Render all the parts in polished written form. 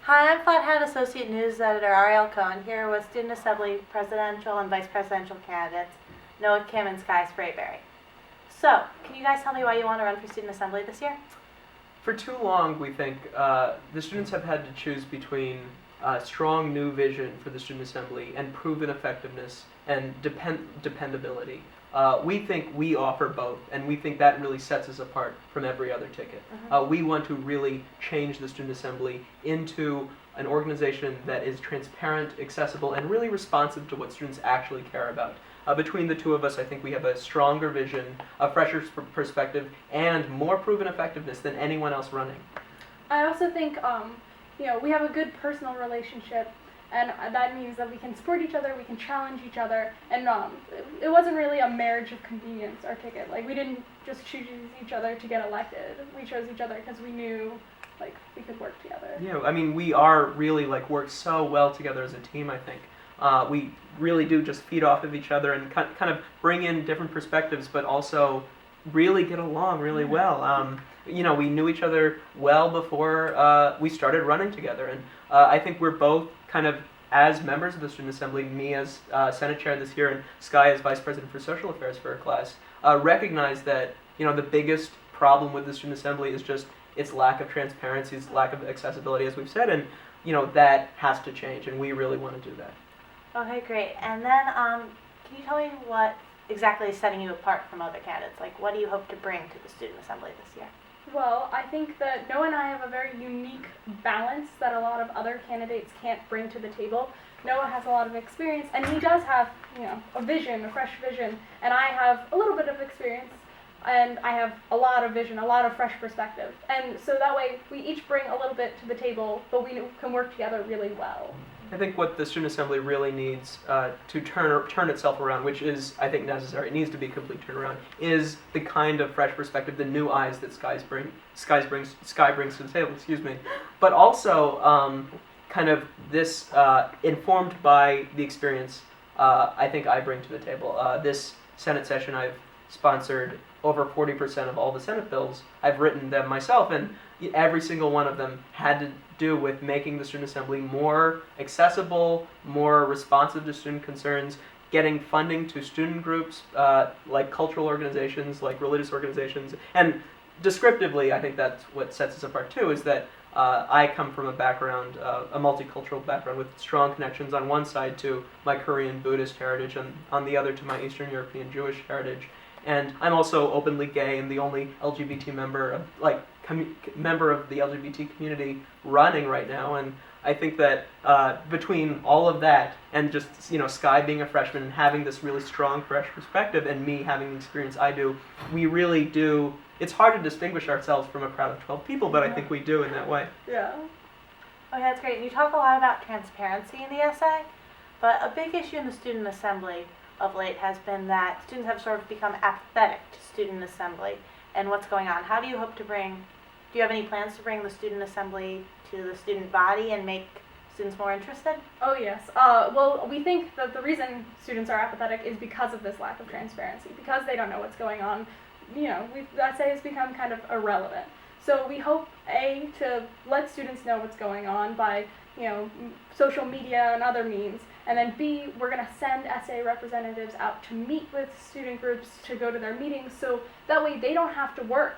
Hi, I'm Flathead Associate News Editor Ariel Cohen here with Student Assembly presidential and vice presidential candidates Noah Kim and Sky Sprayberry. So, can you guys tell me why you want to run for Student Assembly this year? For too long, we think, the students have had to choose between strong new vision for the Student Assembly and proven effectiveness and dependability. We think we offer both, and we think that really sets us apart from every other ticket. We want to really change the Student Assembly into an organization that is transparent, accessible, and really responsive to what students actually care about. Between the two of us, I think we have a stronger vision, a fresher perspective, and more proven effectiveness than anyone else running. I also think, we have a good personal relationship, and that means that we can support each other, we can challenge each other, and it wasn't really a marriage of convenience, our ticket. Like, we didn't just choose each other to get elected. We chose each other because we knew, we could work together. Yeah, I mean, we are really, work so well together as a team, I think. We really do just feed off of each other and kind of bring in different perspectives, but also really get along really well. We knew each other well before we started running together, and I think we're both kind of, as members of the Student Assembly, me as Senate Chair this year and Sky as Vice President for Social Affairs for her class, recognize that the biggest problem with the Student Assembly is just its lack of transparency, its lack of accessibility, as we've said, and that has to change, and we really want to do that. Okay, great. And then, can you tell me what exactly is setting you apart from other candidates? What do you hope to bring to the Student Assembly this year? Well, I think that Noah and I have a very unique balance that a lot of other candidates can't bring to the table. Noah has a lot of experience, and he does have, a vision, a fresh vision, and I have a little bit of experience, and I have a lot of vision, a lot of fresh perspective. And so that way, we each bring a little bit to the table, but we can work together really well. I think what the Student Assembly really needs to turn itself around, which is, I think, necessary, it needs to be a complete turnaround, is the kind of fresh perspective, the new eyes that Sky brings to the table, but also kind of this informed by the experience I think I bring to the table. This Senate session, I've sponsored over 40% of all the Senate bills. I've written them myself, and every single one of them had to do with making the Student Assembly more accessible, more responsive to student concerns, getting funding to student groups like cultural organizations, like religious organizations. And descriptively, I think that's what sets us apart too, is that I come from a background, a multicultural background with strong connections on one side to my Korean Buddhist heritage and on the other to my Eastern European Jewish heritage. And I'm also openly gay and the only LGBT member of the LGBT community running right now. And I think that between all of that and just Sky being a freshman and having this really strong, fresh perspective, and me having the experience I do, we really do. It's hard to distinguish ourselves from a crowd of 12 people, but I think we do in that way. Yeah. Okay, that's great. You talk a lot about transparency in the essay, but a big issue in the Student Assembly of late has been that students have sort of become apathetic to Student Assembly and what's going on. How do you hope to do you have any plans to bring the Student Assembly to the student body and make students more interested? Oh, yes. Well, we think that the reason students are apathetic is because of this lack of transparency, because they don't know what's going on. The essay has become kind of irrelevant. So we hope, A, to let students know what's going on by, social media and other means, and then B, we're going to send essay representatives out to meet with student groups, to go to their meetings, so that way they don't have to work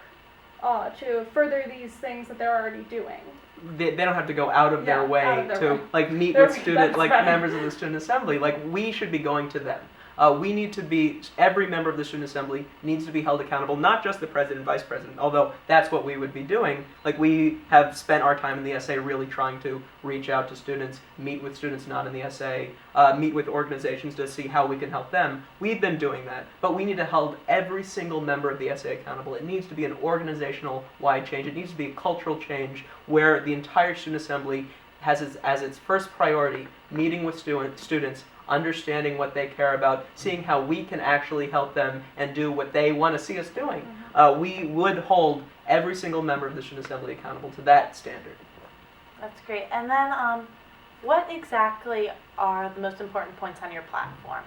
to further these things that they're already doing. They don't have to go out of their way to meet with members of the Student Assembly. We should be going to them. Every member of the Student Assembly needs to be held accountable, not just the president and vice president, although that's what we would be doing. We have spent our time in the essay really trying to reach out to students, meet with students not in the essay, meet with organizations to see how we can help them. We've been doing that, but we need to hold every single member of the essay accountable. It needs to be an organizational-wide change. It needs to be a cultural change where the entire Student Assembly has as its first priority meeting with students, understanding what they care about, seeing how we can actually help them and do what they want to see us doing. We would hold every single member of the Student Assembly accountable to that standard. That's great. And then what exactly are the most important points on your platform?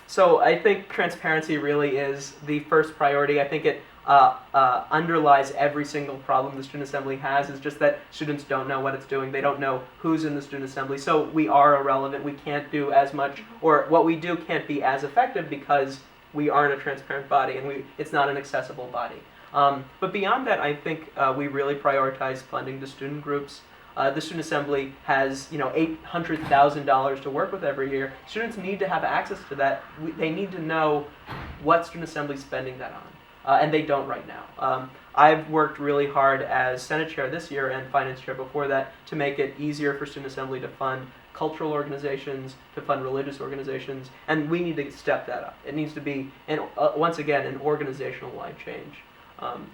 So I think transparency really is the first priority. I think it underlies every single problem the student assembly has is just that students don't know what it's doing. They don't know who's in the student assembly. So we are irrelevant. We can't do as much, or what we do can't be as effective because we aren't a transparent body and it's not an accessible body. But beyond that, I think we really prioritize funding to student groups. The student assembly has, $800,000 to work with every year. Students need to have access to that. They need to know what student assembly is spending that on, and they don't right now. I've worked really hard as Senate Chair this year and Finance Chair before that to make it easier for student assembly to fund cultural organizations, to fund religious organizations, and we need to step that up. It needs to be, once again, an organizational-wide change.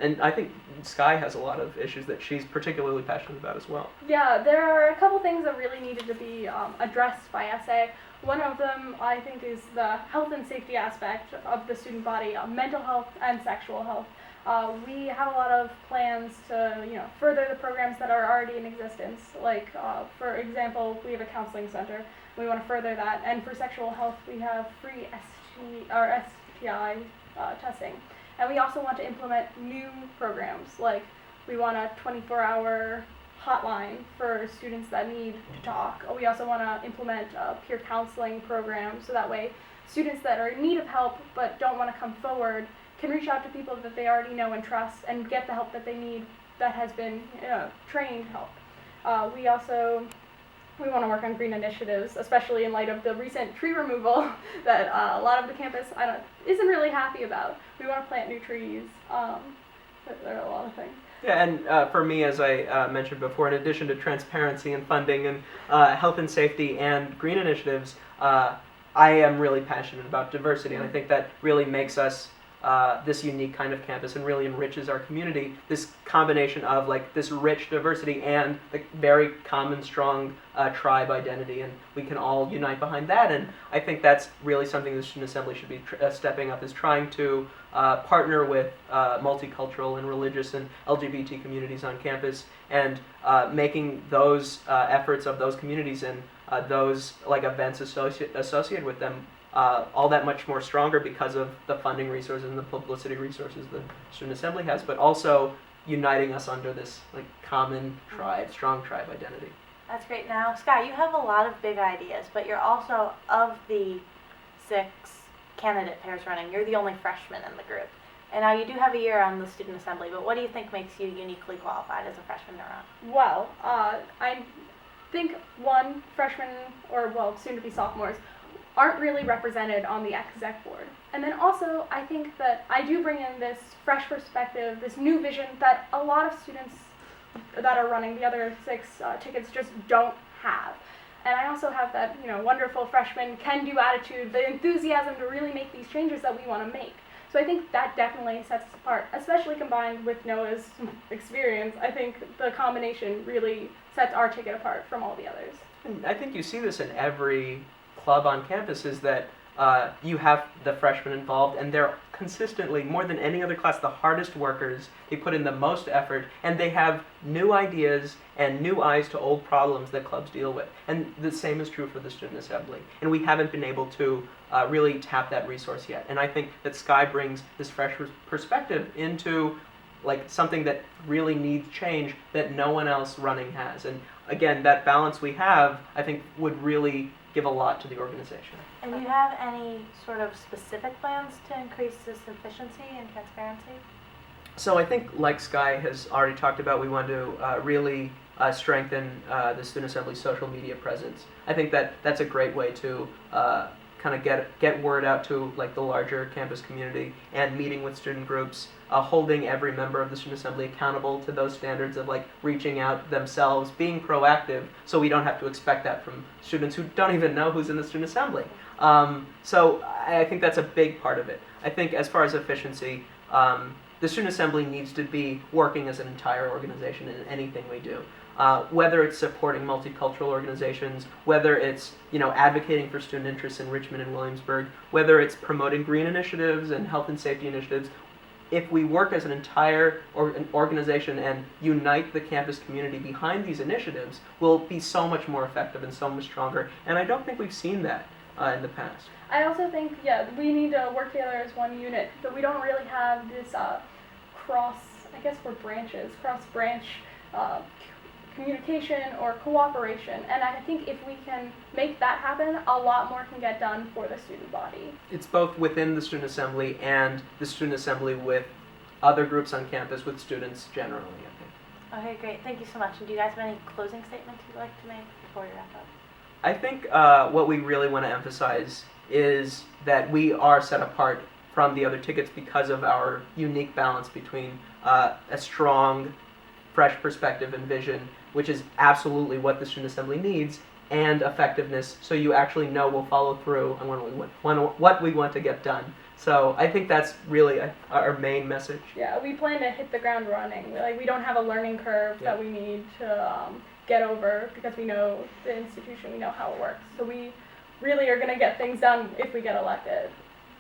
And I think Sky has a lot of issues that she's particularly passionate about as well. Yeah, there are a couple things that really needed to be addressed by SA. One of them, I think, is the health and safety aspect of the student body, mental health and sexual health. We have a lot of plans to, further the programs that are already in existence. Like, for example, we have a counseling center. We want to further that. And for sexual health, we have free STI testing. And we also want to implement new programs, like we want a 24-hour hotline for students that need to talk. We also want to implement a peer counseling program so that way students that are in need of help but don't want to come forward can reach out to people that they already know and trust and get the help that they need that has been trained help. We want to work on green initiatives, especially in light of the recent tree removal that a lot of the campus isn't really happy about. We want to plant new trees. There are a lot of things. Yeah, and for me, as I mentioned before, in addition to transparency and funding and health and safety and green initiatives, I am really passionate about diversity, and I think that really makes us this unique kind of campus and really enriches our community. This combination of this rich diversity and the very common, strong tribe identity, and we can all unite behind that. And I think that's really something the Student Assembly should be stepping up, is trying to partner with multicultural and religious and LGBT communities on campus and making those efforts of those communities and those events associated with them all that much more stronger because of the funding resources and the publicity resources the Student Assembly has, but also uniting us under this common tribe, strong tribe identity. That's great. Now, Sky, you have a lot of big ideas, but you're also, of the 6 candidate pairs running, you're the only freshman in the group. And now you do have a year on the Student Assembly, but what do you think makes you uniquely qualified as a freshman to run? Well, I think freshmen, or soon to be sophomores, aren't really represented on the exec board. And then also, I think that I do bring in this fresh perspective, this new vision that a lot of students that are running the other 6 tickets just don't have. And I also have that, wonderful freshman can-do attitude, the enthusiasm to really make these changes that we want to make. So I think that definitely sets us apart, especially combined with Noah's experience. I think the combination really sets our ticket apart from all the others. And I think you see this in every club on campus, is that you have the freshmen involved, and they're consistently, more than any other class, the hardest workers. They put in the most effort, and they have new ideas and new eyes to old problems that clubs deal with. And the same is true for the Student Assembly. And we haven't been able to really tap that resource yet. And I think that Sky brings this fresh perspective into something that really needs change that no one else running has. And again, that balance we have, I think, would really give a lot to the organization. And do you have any sort of specific plans to increase this efficiency and transparency? So I think, like Sky has already talked about, we want to really strengthen the Student Assembly's social media presence. I think that that's a great way to kind of get word out to the larger campus community, and meeting with student groups, holding every member of the Student Assembly accountable to those standards of reaching out themselves, being proactive, so we don't have to expect that from students who don't even know who's in the Student Assembly. So I think that's a big part of it. I think as far as efficiency, the Student Assembly needs to be working as an entire organization in anything we do. Whether it's supporting multicultural organizations, whether it's advocating for student interests in Richmond and Williamsburg, whether it's promoting green initiatives and health and safety initiatives, if we work as an entire organization and unite the campus community behind these initiatives, we'll be so much more effective and so much stronger. And I don't think we've seen that in the past. I also think, we need to work together as one unit, but we don't really have this cross-branch communication or cooperation. And I think if we can make that happen, a lot more can get done for the student body. It's both within the student assembly and the student assembly with other groups on campus, with students generally, I think. Okay, great. Thank you so much. And do you guys have any closing statements you'd like to make before we wrap up? I think what we really want to emphasize is that we are set apart from the other tickets because of our unique balance between a strong, fresh perspective and vision, which is absolutely what the student assembly needs, and effectiveness, so you actually know we'll follow through on what we want to get done. So I think that's really our main message. Yeah, we plan to hit the ground running. Like, we don't have a learning curve that we need to get over, because we know the institution, we know how it works. So we really are going to get things done if we get elected.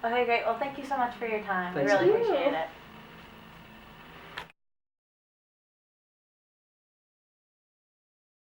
Okay, great. Well, thank you so much for your time. Thanks. We really Thank you. appreciate it.